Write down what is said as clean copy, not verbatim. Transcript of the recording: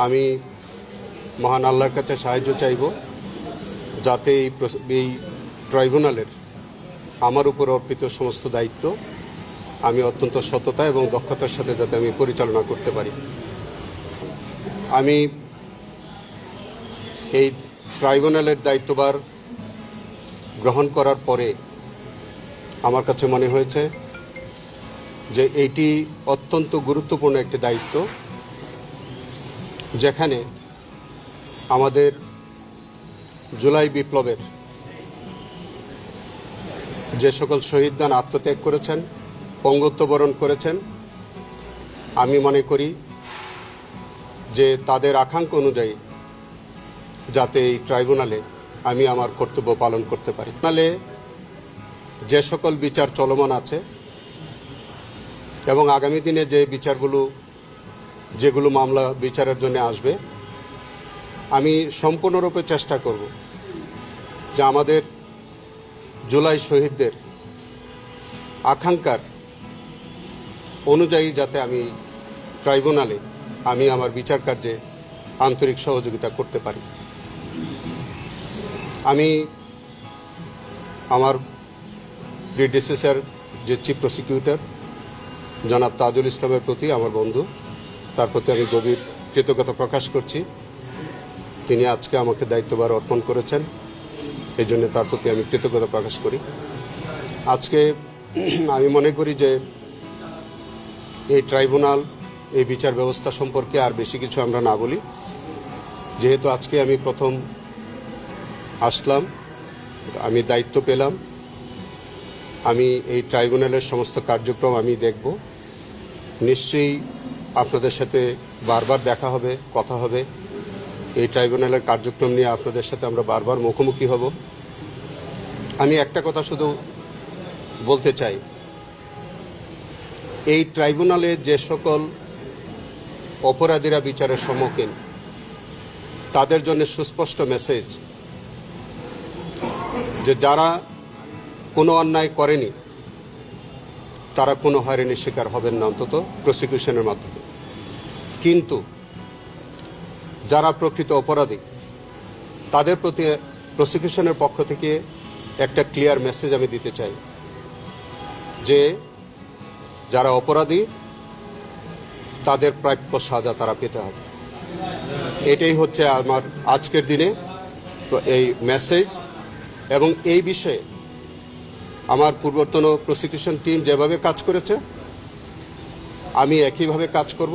আমি মহান আল্লাহর কাছে সাহায্য চাইব যাতে এই ট্রাইব্যুনালের আমার উপর অর্পিত সমস্ত দায়িত্ব আমি অত্যন্ত সততা এবং দক্ষতার সাথে যাতে আমি পরিচালনা করতে পারি। আমি এই ট্রাইব্যুনালের দায়িত্বভার গ্রহণ করার পরে আমার কাছে মনে হয়েছে যে এইটি অত্যন্ত গুরুত্বপূর্ণ একটি দায়িত্ব, যেখানে আমাদের জুলাই বিপ্লবের যে সকল শহীদগণ আত্মত্যাগ করেছেন, পঙ্গুত্ব বরণ করেছেন, আমি মনে করি যে তাদের আকাঙ্ক্ষা অনুযায়ী যাতে এই ট্রাইব্যুনালে আমি আমার কর্তব্য পালন করতে পারি। ট্রাইব্যুনালে যে সকল বিচার চলমান আছে এবং আগামী দিনে যে বিচারগুলো যেগুলো মামলা বিচারের জন্য আসবে, আমি সম্পূর্ণরূপে চেষ্টা করব যে আমাদের জুলাই শহীদদের আকাঙ্ক্ষার অনুযায়ী যাতে আমি ট্রাইব্যুনালে আমি আমার বিচার কার্যে আন্তরিক সহযোগিতা করতে পারি। আমি আমার প্রিডিসেসর যে চিফ প্রসিকিউটর জনাব তাজুল ইসলামের প্রতি, আমার বন্ধু, তার প্রতি আমি গভীর কৃতজ্ঞতা প্রকাশ করছি। তিনি আজকে আমাকে দায়িত্বভার অর্পণ করেছেন, এই জন্য তার প্রতি আমি কৃতজ্ঞতা প্রকাশ করি। আজকে আমি মনে করি যে এই ট্রাইব্যুনাল, এই বিচার ব্যবস্থা সম্পর্কে আর বেশি কিছু আমরা না বলি, যেহেতু আজকে আমি প্রথম আসলাম, আমি দায়িত্ব পেলাম, আমি এই ট্রাইব্যুনালের সমস্ত কার্যক্রম আমি দেখব। নিশ্চয়ই আপনাদের সাথে বারবার দেখা হবে, কথা হবে, এই ট্রাইব্যুনালের কার্যক্রম নিয়ে আপনাদের সাথে আমরা বারবার মুখোমুখি হব। আমি একটা কথা শুধু বলতে চাই, এই ট্রাইব্যুনালে যে সকল অপরাধীরা বিচারের সম্মুখীন, তাদের জন্য সুস্পষ্ট মেসেজ যে যারা কোনো অন্যায় করেনি তারা কোনো হয়রানির শিকার হবেন না, অন্তত প্রসিকিউশনের মাধ্যমে। কিন্তু যারা প্রকৃত অপরাধী, তাদের প্রতি প্রসিকিউশনের পক্ষ থেকে একটা ক্লিয়ার মেসেজ আমি দিতে চাই যে যারা অপরাধী তাদের প্রাপ্য সাজা তারা পেতে হবে। এটাই হচ্ছে আমার আজকের দিনে এই মেসেজ। এবং এই বিষয়ে আমার পূর্বতন প্রসিকিউশন টিম যেভাবে কাজ করেছে, আমি একইভাবে কাজ করব।